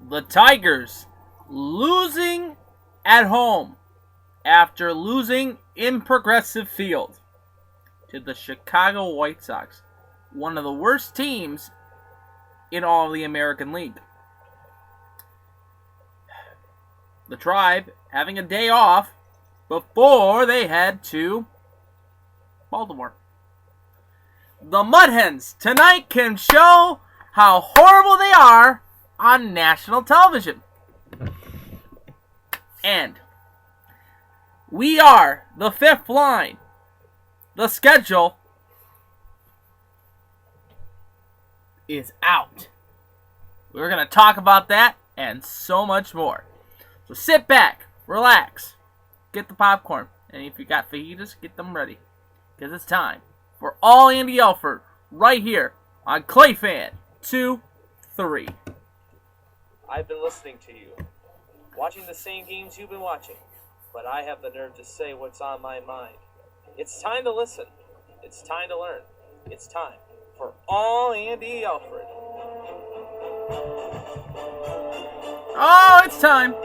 The Tigers losing at home after losing in Progressive Field to the Chicago White Sox, one of the worst teams in all of the American League. The Tribe having a day off before they head to Baltimore. The Mudhens tonight can show how horrible they are on national television. And we are the fifth line. The schedule is out. We're going to talk about that and so much more. So sit back, relax, get the popcorn, and if you got fajitas, get them ready. Because it's time for All Andy Alfred right here on Clay Fan 2-3. I've been listening to you, watching the same games you've been watching, but I have the nerve to say what's on my mind. It's time to listen. It's time to learn. It's time for All Andy Alfred. Oh, it's time.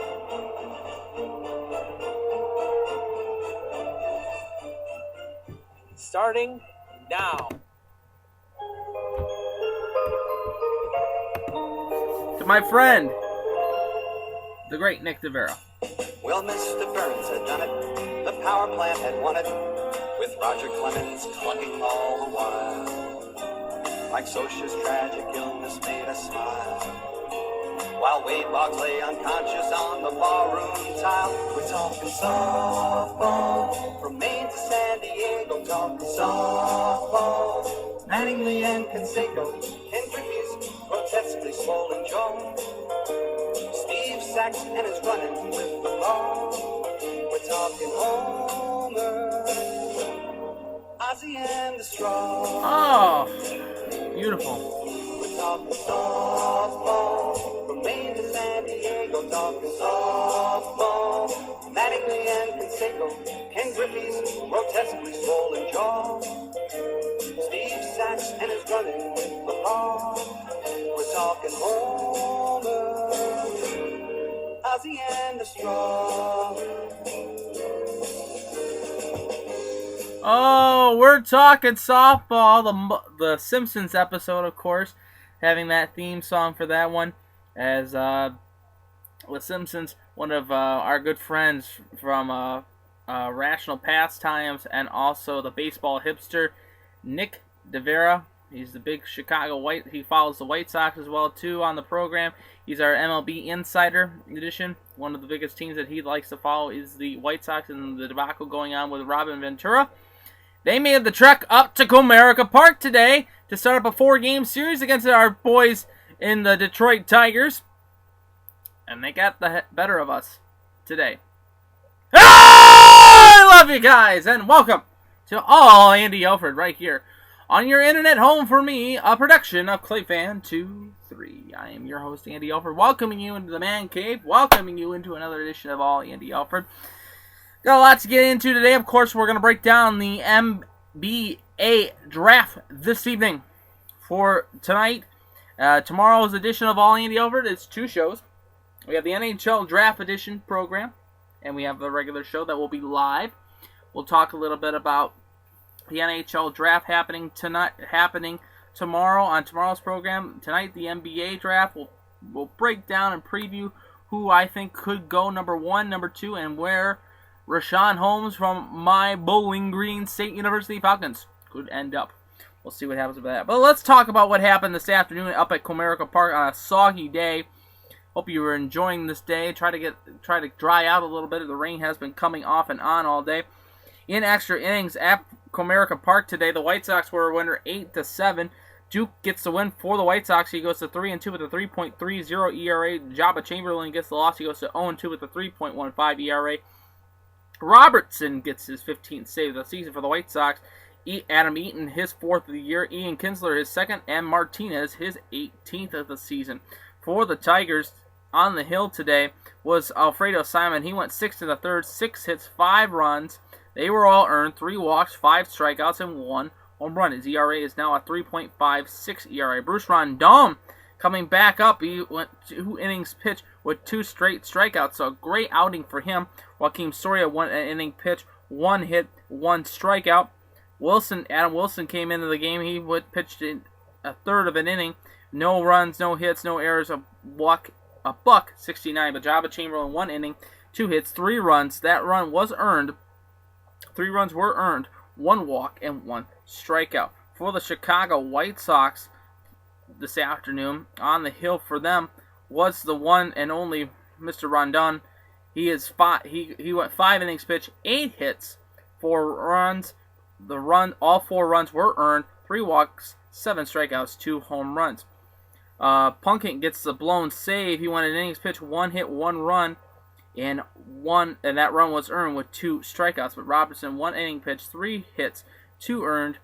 Starting now. To my friend, the great Nick DeVera. Well, Mr. Burns had done it. The power plant had won it. With Roger Clemens clucking all the while. Like Scioscia's tragic illness made us smile. While Wade Boggs lay unconscious on the barroom tile. We're talking softball. From Maine to San Diego, talking softball. Mattingly and Canseco. And Griffey's grotesquely swollen jaw. Steve Sachs and his running with the ball. We're talking Homer, Ozzie and the Straw. Oh, beautiful. We're talking softball. From Maine to San Diego, talking softball. Mattingly and Canseco, Ken Griffey's grotesquely swollen jaw. Steve Sachs and his running with the ball. We're talking Homer, Ozzie and the Straw. Oh, we're talking softball. The Simpsons episode, of course, having that theme song for that one. As The Simpsons, one of our good friends from Rational Pastimes and also the baseball hipster, Nick DeVera. He's the big Chicago White. He follows the White Sox as well too on the program. He's our MLB Insider edition. One of the biggest teams that he likes to follow is the White Sox and the debacle going on with Robin Ventura. They made the trek up to Comerica Park today to start up a 4-game series against our boys in the Detroit Tigers. And they got the better of us today. I love you guys, and welcome to All Andy Alfred right here on your internet home for me, a production of Clayfan 2-3. I am your host, Andy Alfred, welcoming you into the man cave, welcoming you into another edition of All Andy Alfred. Got a lot to get into today. Of course, we're going to break down the NBA draft this evening. For tonight, tomorrow's edition of All Andy Alfred is 2 shows. We have the NHL Draft Edition program, and we have the regular show that will be live. We'll talk a little bit about the NHL Draft happening tomorrow on tomorrow's program. Tonight, the NBA Draft. We'll break down and preview who I think could go number 1, number 2, and where Rashawn Holmes from my Bowling Green State University Falcons could end up. We'll see what happens with that. But let's talk about what happened this afternoon up at Comerica Park on a soggy day. Hope you were enjoying this day. Try to dry out a little bit. The rain has been coming off and on all day. In extra innings at Comerica Park today, the White Sox were a winner 8-7. Duke gets the win for the White Sox. He goes to 3-2 with a 3.30 ERA. Jabba Chamberlain gets the loss. He goes to 0-2 with a 3.15 ERA. Robertson gets his 15th save of the season for the White Sox. Adam Eaton, his 4th of the year. Ian Kinsler, his 2nd. And Martinez, his 18th of the season. For the Tigers, on the hill today was Alfredo Simon. He went 6 in the third, 6 hits, 5 runs. They were all earned, 3 walks, 5 strikeouts, and 1 home run. His ERA is now a 3.56 ERA. Bruce Rondon Coming back up, he went 2 innings pitch with 2 straight strikeouts, so a great outing for him. Joakim Soria went an inning pitch, 1 hit, 1 strikeout. Adam Wilson came into the game. He pitched in a third of an inning. No runs, no hits, no errors, a buck 69. But Jabba Chamberlain 1 inning, 2 hits, 3 runs. That run was earned. 3 runs were earned, 1 walk, and 1 strikeout. For the Chicago White Sox this afternoon, on the hill for them was the one and only Mr. Rondon. He went 5 innings pitched, 8 hits, 4 runs. All 4 runs were earned, 3 walks, 7 strikeouts, 2 home runs. Plunkett gets the blown save. He went an innings pitched, 1 hit, 1 run, and that run was earned with 2 strikeouts. But Robertson 1 inning pitched, 3 hits, 2 earned,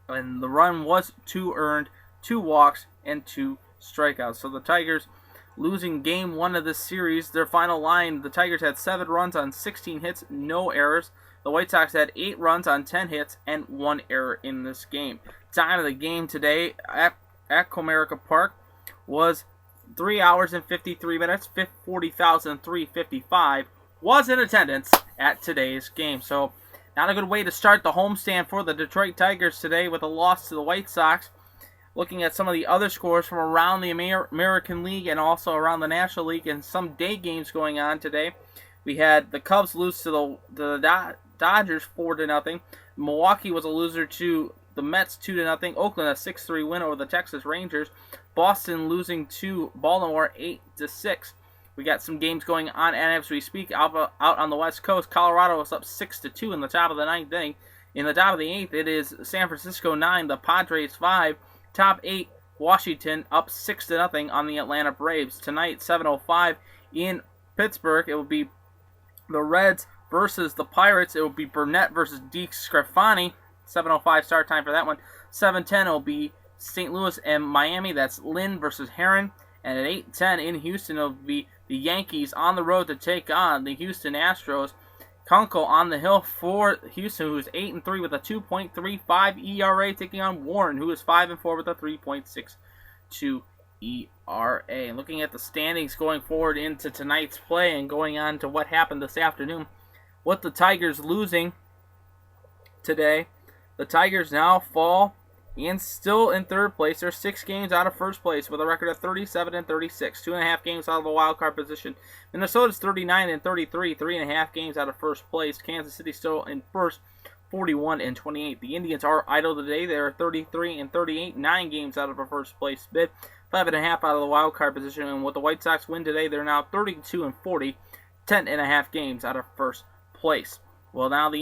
and the run was 2 earned, 2 walks, and 2 strikeouts. So the Tigers losing game 1 of this series. Their final line: the Tigers had 7 runs on 16 hits, no errors. The White Sox had 8 runs on 10 hits and 1 error in this game. Time of the game today at Comerica Park was 3 hours and 53 minutes. 40,355 was in attendance at today's game. So not a good way to start the homestand for the Detroit Tigers today with a loss to the White Sox. Looking at some of the other scores from around the American League and also around the National League and some day games going on today. We had the Cubs lose to the Dodgers 4-0. Milwaukee was a loser to the Mets 2-0. Oakland a 6-3 win over the Texas Rangers. Boston losing to Baltimore 8-6. We got some games going on as we speak out on the West Coast. Colorado is up 6-2 in the top of the 9th inning. In the top of the 8th, it is San Francisco 9, the Padres 5. Top 8, Washington up 6-0 on the Atlanta Braves. Tonight, 7:05 in Pittsburgh, it will be the Reds versus the Pirates. It will be Burnett versus DeSclafani. 7:05 start time for that one. 7:10 it will be St. Louis and Miami. That's Lynn versus Heron. And at 8:10 in Houston, it will be the Yankees on the road to take on the Houston Astros. Kunkel on the hill for Houston, who is 8-3 with a 2.35 ERA, taking on Warren, who is 5-4 with a 3.62 ERA. And looking at the standings going forward into tonight's play and going on to what happened this afternoon, with the Tigers losing today, the Tigers now fall and still in 3rd place. They're 6 games out of 1st place with a record of 37-36, 2.5 games out of the wild card position. Minnesota's 39-33, 3.5 games out of 1st place. Kansas City still in 1st, 41-28. The Indians are idle today. They are 33-38, 9 games out of a 1st place bid, 5.5 out of the wild card position. And with the White Sox win today, they're now 32-40, 10.5 games out of 1st place. Well, now the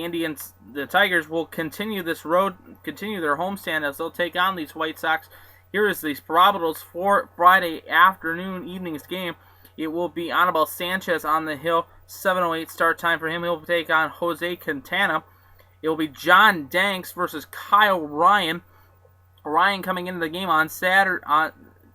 Tigers will continue their homestand as they'll take on these White Sox. Here is these probables for Friday evening's game. It will be Anibal Sanchez on the hill, 7:08 start time for him. He'll take on Jose Quintana. It will be John Danks versus Kyle Ryan. Ryan coming into the game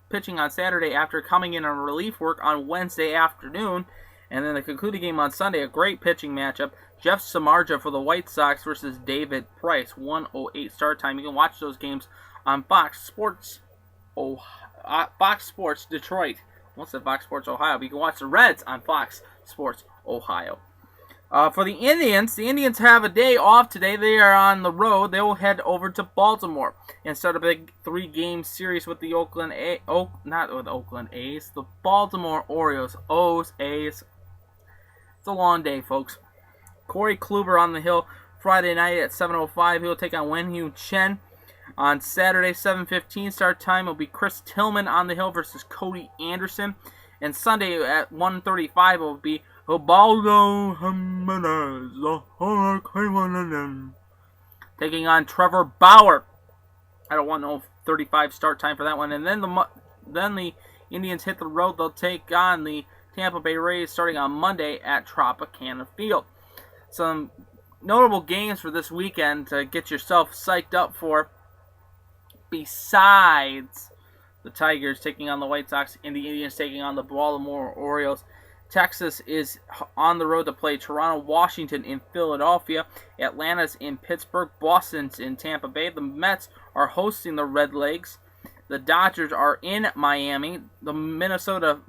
pitching on Saturday after coming in on relief work on Wednesday afternoon. And then the concluding game on Sunday, a great pitching matchup. Jeff Samardzija for the White Sox versus David Price, 1:08 start time. You can watch those games on Fox Sports Detroit. What's it, Fox Sports Ohio? But you can watch the Reds on Fox Sports Ohio. For the Indians have a day off today. They are on the road. They will head over to Baltimore and start a big 3-game series with the the Baltimore Orioles. A's. It's a long day, folks. Corey Kluber on the hill Friday night at 7:05. He will take on Wenhyu Chen. On Saturday, 7:15 start time, it will be Chris Tillman on the hill versus Cody Anderson. And Sunday at 1:35, it will be Ubaldo Jimenez taking on Trevor Bauer. I don't want no 35 start time for that one. And then the Indians hit the road. They'll take on the Tampa Bay Rays starting on Monday at Tropicana Field. Some notable games for this weekend to get yourself psyched up for, besides the Tigers taking on the White Sox and the Indians taking on the Baltimore Orioles. Texas is on the road to play Toronto, Washington, in Philadelphia. Atlanta's in Pittsburgh. Boston's in Tampa Bay. The Mets are hosting the Red Legs. The Dodgers are in Miami. The Minnesota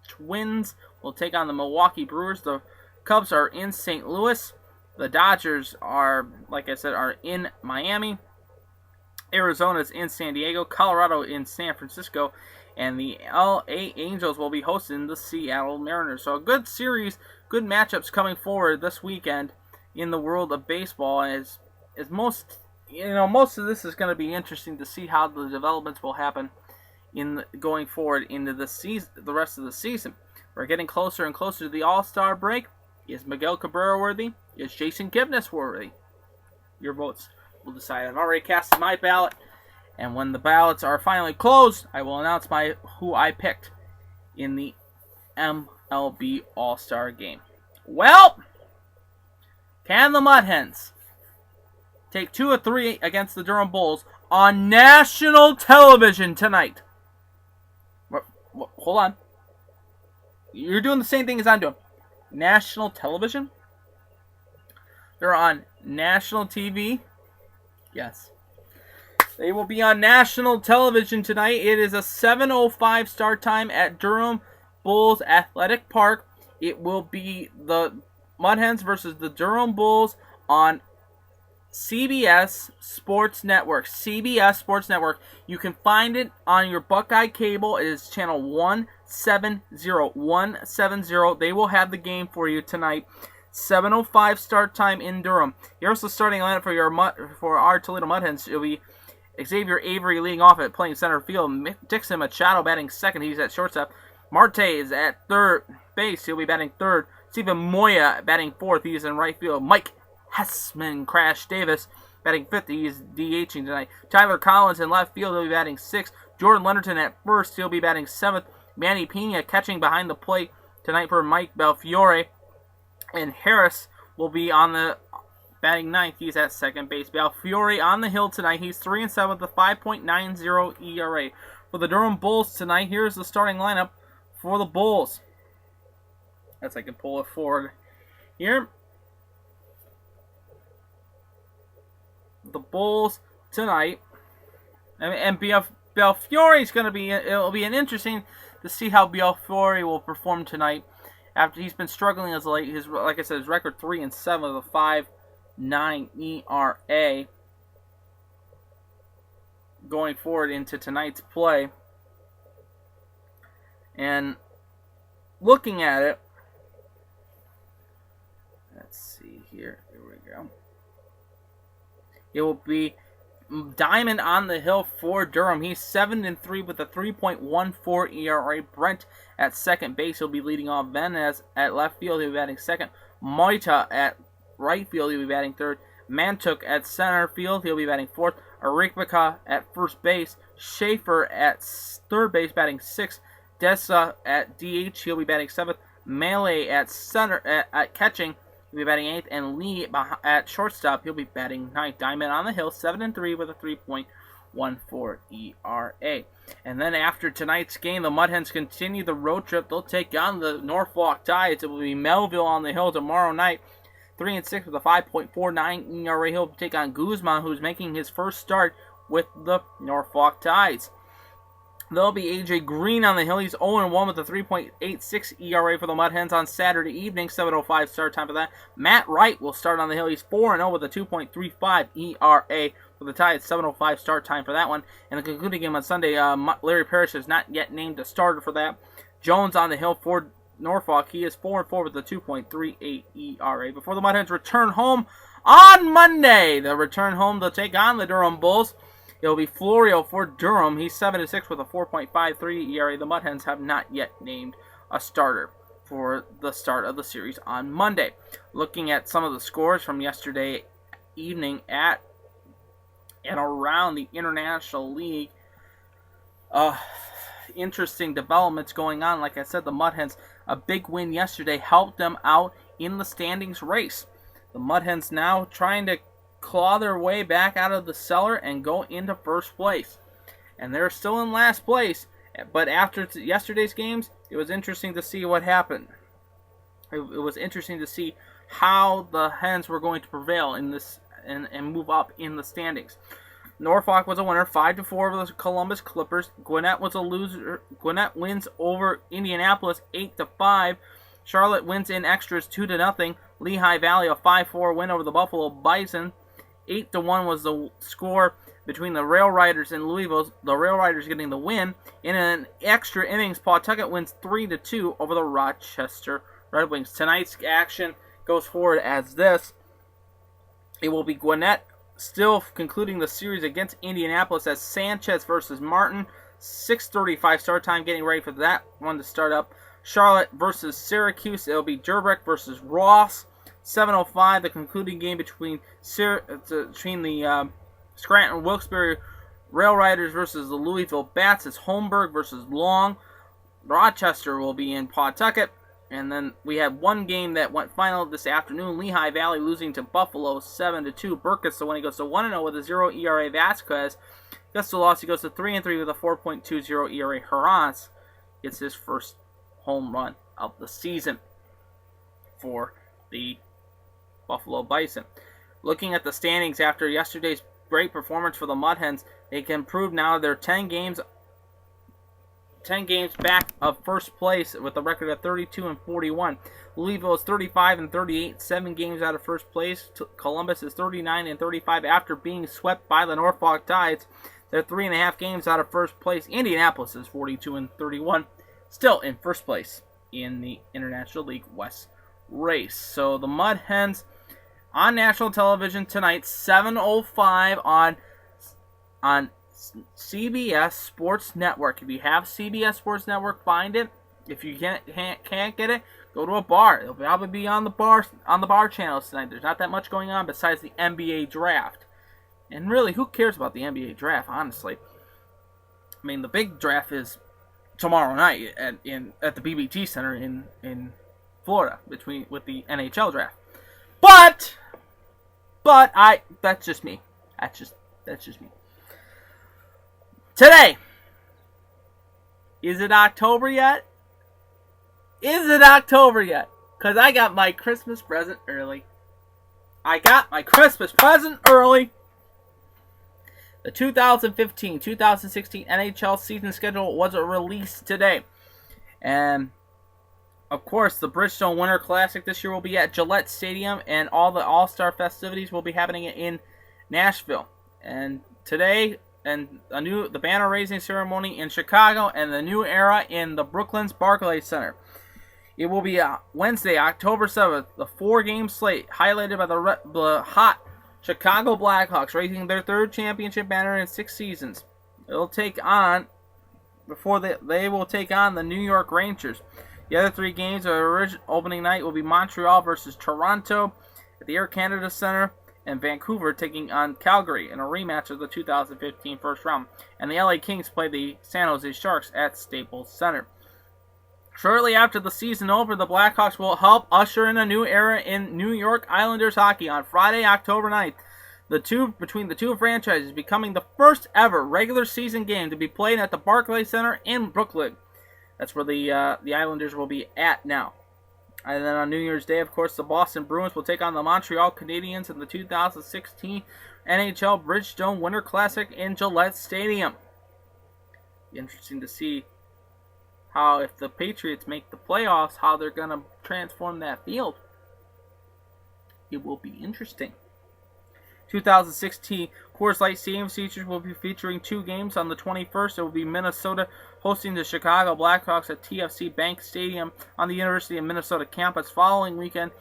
Twins will take on the Milwaukee Brewers. The Cubs are in St. Louis. The Dodgers are, like I said, are in Miami. Arizona is in San Diego. Colorado in San Francisco. And the LA Angels will be hosting the Seattle Mariners. So a good series, good matchups coming forward this weekend in the world of baseball. As most of this is going to be interesting to see how the developments will happen going forward into the season, the rest of the season. We're getting closer and closer to the All-Star break. Is Miguel Cabrera worthy? Is Jason Gibness worthy? Your votes will decide. I've already casted my ballot, and when the ballots are finally closed, I will announce who I picked in the MLB All-Star Game. Well, can the Mud Hens take 2 of 3 against the Durham Bulls on national television tonight? Hold on. You're doing the same thing as I'm doing. National television? They're on national TV? Yes. They will be on national television tonight. It is a 7:05 start time at Durham Bulls Athletic Park. It will be the Mud Hens versus the Durham Bulls on CBS Sports Network. CBS Sports Network. You can find it on your Buckeye cable. It is channel 170. 170. They will have the game for you tonight. 7:05 start time in Durham. Here's the starting lineup for our Toledo Mud Hens. It'll be Xavier Avery leading off at playing center field. Dixon Machado batting second. He's at shortstop. Marte is at third base. He'll be batting third. Stephen Moya batting fourth. He's in right field. Mike Hessman Crash Davis batting fifth. He's DHing tonight. Tyler Collins in left field. He'll be batting sixth. Jordan Lennerton at first. He'll be batting seventh. Manny Pena catching behind the plate tonight for Mike Belfiore. And Harris will be on the batting ninth. He's at second base. Belfiore on the hill tonight. He's 3-7 with a 5.90 ERA. For the Durham Bulls tonight, here's the starting lineup for the Bulls. As I can pull it forward here. The Bulls tonight. And Belfiore is going to be, it'll be an interesting to see how Belfiore will perform tonight after he's been struggling as late. Like I said, his record 3-7 with a 5.9 ERA going forward into tonight's play. And looking at it, let's see here. Here we go. It will be Diamond on the hill for Durham. He's 7-3 with a 3.14 ERA. Brent at second base. He'll be leading off. Venez at left field. He'll be batting second. Moita at right field. He'll be batting third. Mantuk at center field. He'll be batting fourth. Arikbika at first base. Schaefer at third base, batting sixth. Dessa at DH. He'll be batting seventh. Melee at center at catching. He'll be batting 8th, and Lee at shortstop, he'll be batting 9th. Diamond on the hill, 7-3 with a 3.14 ERA. And then after tonight's game, the Mud Hens continue the road trip. They'll take on the Norfolk Tides. It will be Melville on the hill tomorrow night, 3-6 with a 5.49 ERA. He'll take on Guzman, who's making his first start with the Norfolk Tides. There'll be A.J. Green on the hill. He's 0-1 with a 3.86 ERA for the Mud Hens on Saturday evening. 7:05 start time for that. Matt Wright will start on the hill. He's 4-0 with a 2.35 ERA for the Tides. 7:05 start time for that one. And the concluding game on Sunday, Larry Parrish is not yet named a starter for that. Jones on the hill for Norfolk. He is 4-4 with a 2.38 ERA. Before the Mud Hens return home on Monday, they'll return home to take on the Durham Bulls. It'll be Florio for Durham. He's 7-6 with a 4.53 ERA. The Mud Hens have not yet named a starter for the start of the series on Monday. Looking at some of the scores from yesterday evening at and around the International League, interesting developments going on. Like I said, the Mud Hens, a big win yesterday helped them out in the standings race. The Mud Hens now trying to claw their way back out of the cellar and go into first place. And they're still in last place. But after yesterday's games, it was interesting to see what happened. It was interesting to see how the Hens were going to prevail in this and move up in the standings. Norfolk was a winner, 5-4 over the Columbus Clippers. Gwinnett was a loser. Gwinnett wins over Indianapolis, 8-5. Charlotte wins in extras, 2-0. Lehigh Valley, a 5-4 win over the Buffalo Bison. 8-1 was the score between the Rail Riders and Louisville. The Rail Riders getting the win. In an extra innings, Pawtucket wins 3-2 over the Rochester Red Wings. Tonight's action goes forward as this. It will be Gwinnett still concluding the series against Indianapolis as Sanchez versus Martin. 6:35 start time, getting ready for that one to start up. Charlotte versus Syracuse. It'll be Durbeck versus Ross. 7:05, the concluding game between the Scranton Wilkes-Barre Rail Riders versus the Louisville Bats. It's Holmberg versus Long. Rochester will be in Pawtucket. And then we have one game that went final this afternoon. Lehigh Valley losing to Buffalo 7-2. Burkett, so when he goes to 1-0 with a 0 ERA. Vasquez gets the loss. He goes to 3-3 with a 4.20 ERA. Herrans gets his first home run of the season for the Buffalo Bison. Looking at the standings after yesterday's great performance for the Mud Hens, they can prove now they're 10 games back of first place with a record of 32-41. Louisville is 35-38, 7 games out of first place. Columbus is 39-35 after being swept by the Norfolk Tides. They're 3.5 games out of first place. Indianapolis is 42-31, still in first place in the International League West race. So the Mud Hens on national television tonight, 7:05 on CBS Sports Network. If you have CBS Sports Network, find it. If you can't get it, go to a bar. It'll probably be on the bar channels tonight. There's not that much going on besides the NBA draft. And really, who cares about the NBA draft, honestly? I mean, the big draft is tomorrow night at the BBT Center in Florida with the NHL draft. But that's just me. That's just me. Today, is it October yet? Is it October yet? Because I got my Christmas present early. The 2015-2016 NHL season schedule was released today. And, of course, the Bridgestone Winter Classic this year will be at Gillette Stadium, and all the All-Star festivities will be happening in Nashville. And today, the banner raising ceremony in Chicago, and the new era in the Brooklyn's Barclays Center. It will be Wednesday, October 7th, the 4-game slate, highlighted by the hot Chicago Blackhawks, raising their 3rd championship banner in 6 seasons. They will take on the New York Rangers. The other 3 games of opening night will be Montreal versus Toronto at the Air Canada Center, and Vancouver taking on Calgary in a rematch of the 2015 first round. And the LA Kings play the San Jose Sharks at Staples Center. Shortly after the season over, the Blackhawks will help usher in a new era in New York Islanders hockey on Friday, October 9th. Between the two franchises becoming the first ever regular season game to be played at the Barclays Center in Brooklyn. That's where the Islanders will be at now. And then on New Year's Day, of course, the Boston Bruins will take on the Montreal Canadiens in the 2016 NHL Bridgestone Winter Classic in Gillette Stadium. Interesting to see how, if the Patriots make the playoffs, how they're going to transform that field. It will be interesting. 2016 Coors Light Stadium features will be featuring 2 games. On the 21st, it will be Minnesota hosting the Chicago Blackhawks at TFC Bank Stadium on the University of Minnesota campus. Following weekend,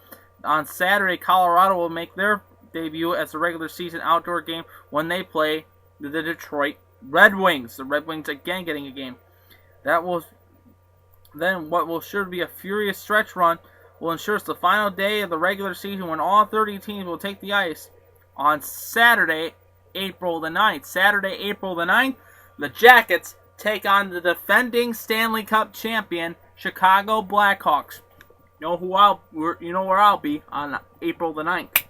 on Saturday, Colorado will make their debut as a regular season outdoor game when they play the Detroit Red Wings. The Red Wings again getting a game. Then what will sure be a furious stretch run will ensure it's the final day of the regular season when all 30 teams will take the ice on Saturday, April the 9th. Saturday, April the 9th, the Jackets take on the defending Stanley Cup champion, Chicago Blackhawks. You know where I'll be on April the 9th.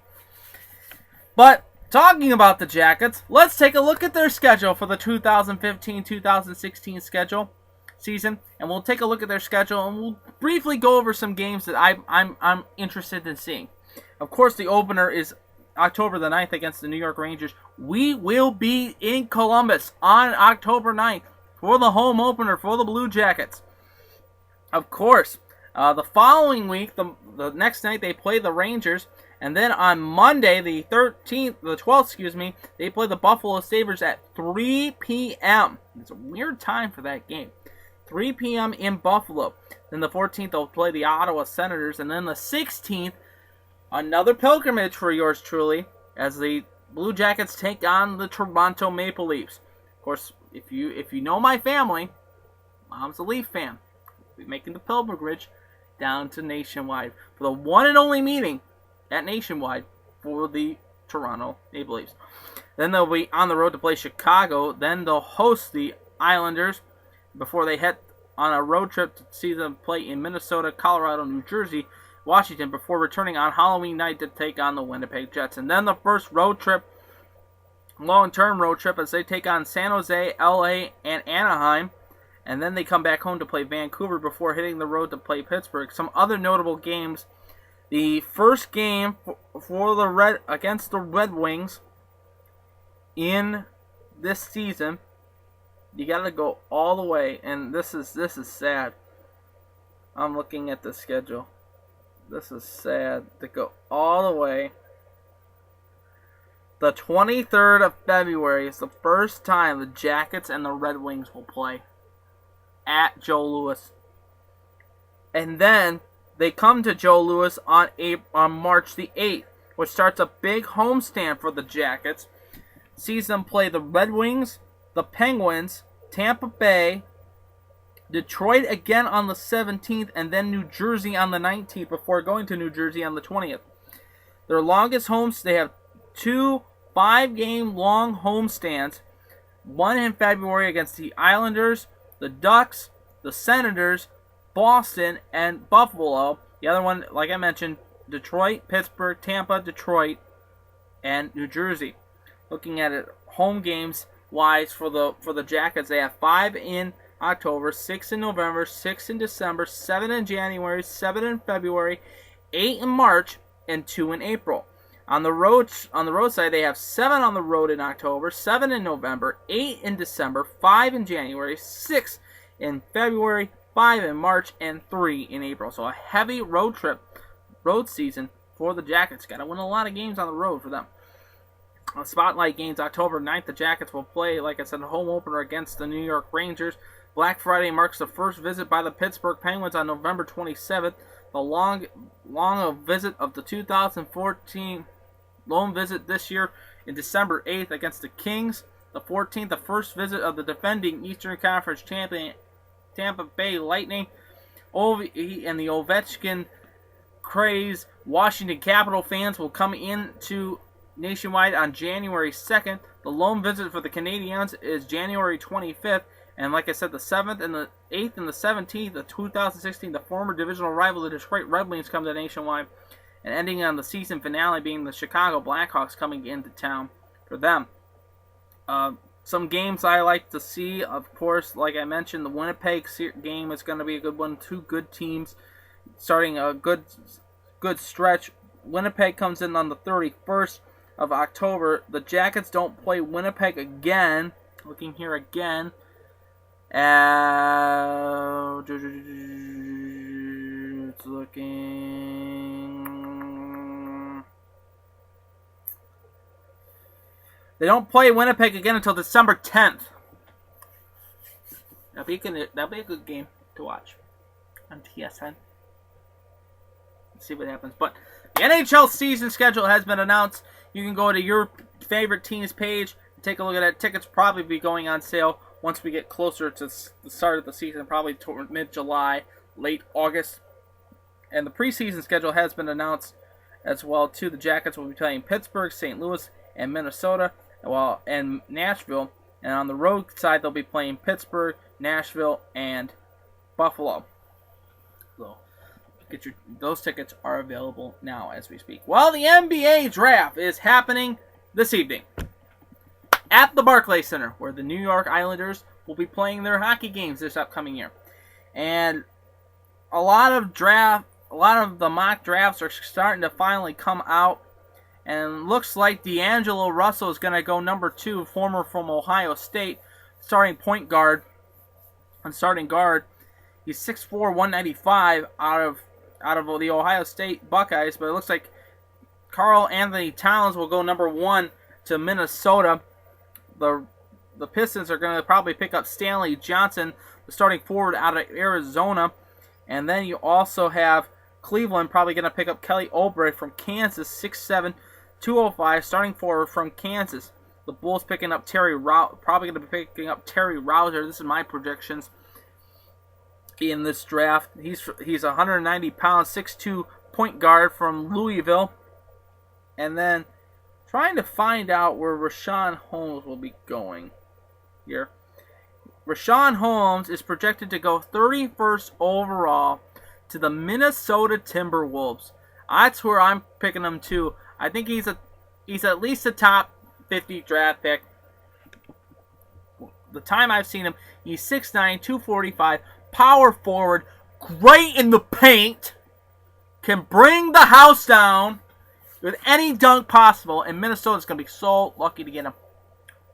But talking about the Jackets, let's take a look at their schedule for the 2015-2016 season, and we'll take a look at their schedule, and we'll briefly go over some games that I'm interested in seeing. Of course, the opener is October the 9th against the New York Rangers. we will be in Columbus on October 9th for the home opener for the Blue Jackets. Of course, the following week, the next night, they play the Rangers. And then on Monday, the 12th, they play the Buffalo Sabres at 3 p.m. It's a weird time for that game. 3 p.m. in Buffalo. Then the 14th, they'll play the Ottawa Senators. And then the 16th, another pilgrimage for yours truly, as the Blue Jackets take on the Toronto Maple Leafs. Of course, if you know my family, Mom's a Leaf fan. We'll be making the pilgrimage down to Nationwide for the one and only meeting at Nationwide for the Toronto Maple Leafs. Then they'll be on the road to play Chicago. Then they'll host the Islanders before they head on a road trip to see them play in Minnesota, Colorado, New Jersey, Washington, before returning on Halloween night to take on the Winnipeg Jets. And then the first long-term road trip, as they take on San Jose, LA, and Anaheim. And then they come back home to play Vancouver before hitting the road to play Pittsburgh. Some other notable games. The first game against the Red Wings in this season, you got to go all the way, and this is sad. I'm looking at the schedule. This is sad to go all the way. The 23rd of February is the first time the Jackets and the Red Wings will play at Joe Louis. And then they come to Joe Louis on March the 8th, which starts a big homestand for the Jackets. Sees them play the Red Wings, the Penguins, Tampa Bay, Detroit again on the 17th, and then New Jersey on the 19th before going to New Jersey on the 20th. Their longest homes, they have 2 5-game-long homestands, one in February against the Islanders, the Ducks, the Senators, Boston, and Buffalo. The other one, like I mentioned, Detroit, Pittsburgh, Tampa, Detroit, and New Jersey. Looking at it, home games wise for the Jackets, they have 5 in October, 6 in November, 6 in December, 7 in January, 7 in February, 8 in March, and 2 in April. On the road side, they have 7 on the road in October, 7 in November, 8 in December, 5 in January, 6 in February, 5 in March, and 3 in April. So a heavy road season for the Jackets. Got to win a lot of games on the road for them. Spotlight games, October 9th, the Jackets will play, like I said, a home opener against the New York Rangers. Black Friday marks the first visit by the Pittsburgh Penguins on November 27th. The long visit of the 2014 lone visit this year in December 8th against the Kings. The 14th, the first visit of the defending Eastern Conference champion Tampa Bay Lightning. And the Ovechkin craze Washington Capital fans will come into Nationwide on January 2nd. The lone visit for the Canadiens is January 25th. And like I said, the 7th and the 8th and the 17th of 2016, the former divisional rival, the Detroit Red Wings, come to Nationwide. And ending on the season finale being the Chicago Blackhawks coming into town for them. Some games I like to see, of course, like I mentioned, the Winnipeg game is going to be a good one. 2 good teams starting a good stretch. Winnipeg comes in on the 31st of October. The Jackets don't play Winnipeg again. Looking here again. It's looking. They don't play Winnipeg again until December 10th. That'll be a good game to watch on TSN. Let's see what happens. But the NHL season schedule has been announced. You can go to your favorite team's page and take a look at it. Tickets probably be going on sale once we get closer to the start of the season, probably toward mid-July, late August. And the preseason schedule has been announced as well, too. The Jackets will be playing Pittsburgh, St. Louis, and Minnesota, and Nashville. And on the road side, they'll be playing Pittsburgh, Nashville, and Buffalo. So those tickets are available now as we speak. Well, the NBA draft is happening this evening at the Barclays Center, where the New York Islanders will be playing their hockey games this upcoming year. And a lot of the mock drafts are starting to finally come out. And looks like D'Angelo Russell is going to go number 2, former from Ohio State, starting point guard and starting guard. He's 6'4", 195 out of the Ohio State Buckeyes, but it looks like Karl Anthony Towns will go number 1 to Minnesota. The Pistons are going to probably pick up Stanley Johnson, the starting forward out of Arizona. And then you also have Cleveland probably going to pick up Kelly Oubre from Kansas, 6'7", 205, starting forward from Kansas. The Bulls picking up probably going to be picking up Terry Rozier. This is my predictions in this draft. He's 190 pounds, 6'2", point guard from Louisville. And then trying to find out where Richaun Holmes will be going here. Richaun Holmes is projected to go 31st overall to the Minnesota Timberwolves. That's where I'm picking him too. I think he's at least a top 50 draft pick. The time I've seen him, he's 6'9", 245, power forward, great in the paint, can bring the house down with any dunk possible, and Minnesota's going to be so lucky to get him.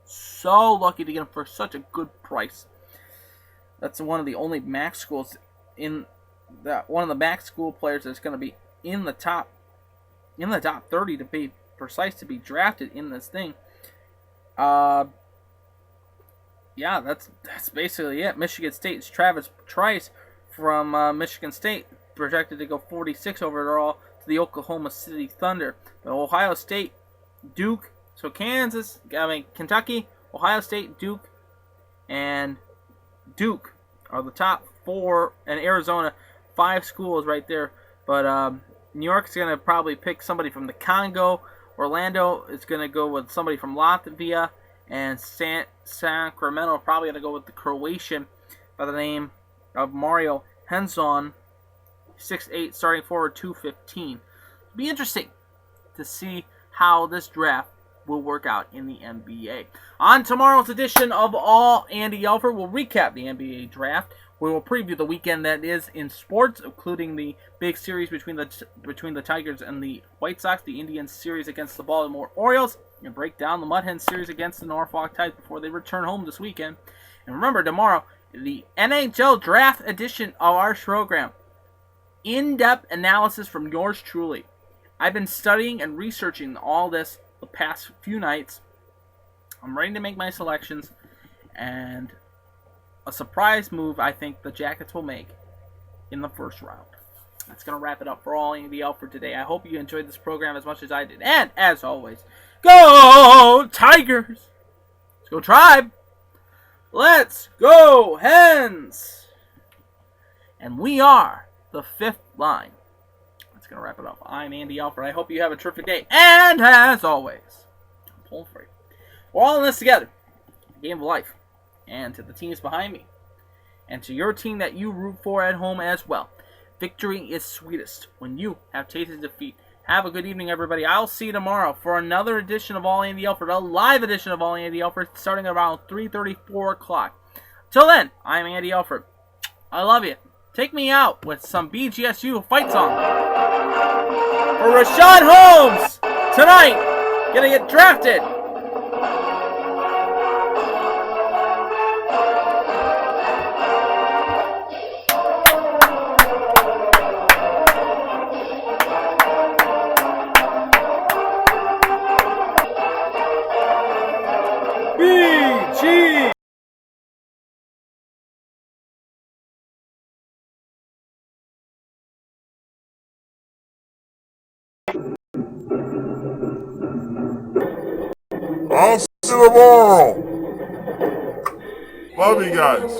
So lucky to get him for such a good price. That's one of the only max schools one of the max school players that's going to be in the top 30 to be precise, to be drafted in this thing. Yeah, that's basically it. Michigan State's Travis Trice from Michigan State projected to go 46 overall to the Oklahoma City Thunder. The Ohio State, Duke, so Kentucky, Ohio State, Duke, and Duke are the top 4, and Arizona, 5 schools right there. But New York's going to probably pick somebody from the Congo. Orlando is going to go with somebody from Latvia. And Sacramento probably going to go with the Croatian by the name of Mario Hezon, 6'8", starting forward, 215. It'll be interesting to see how this draft will work out in the NBA. On tomorrow's edition of All Andy Alfred, we'll recap the NBA draft. We will preview the weekend that is in sports, including the big series between the Tigers and the White Sox, the Indians series against the Baltimore Orioles, and break down the Mud Hens series against the Norfolk Tides before they return home this weekend. And remember, tomorrow, the NHL draft edition of our program. In-depth analysis from yours truly. I've been studying and researching all this the past few nights. I'm ready to make my selections, and a surprise move I think the Jackets will make in the first round. That's going to wrap it up for All Andy Alfred today. I hope you enjoyed this program as much as I did. And, as always, go Tigers! Let's go Tribe! Let's go Hens! And we are the 5th line. That's going to wrap it up. I'm Andy Alfred. I hope you have a terrific day. And, as always, I'm pulling for you. We're all in this together. A game of life. And to the teams behind me. And to your team that you root for at home as well. Victory is sweetest when you have tasted defeat. Have a good evening, everybody. I'll see you tomorrow for another edition of All Andy Alfred, a live edition of All Andy Alfred, starting around 3:30, 4 o'clock. Till then, I'm Andy Alfred. I love you. Take me out with some BGSU fight song. For Richaun Holmes, tonight, gonna get drafted. I'll see you tomorrow. Love you guys.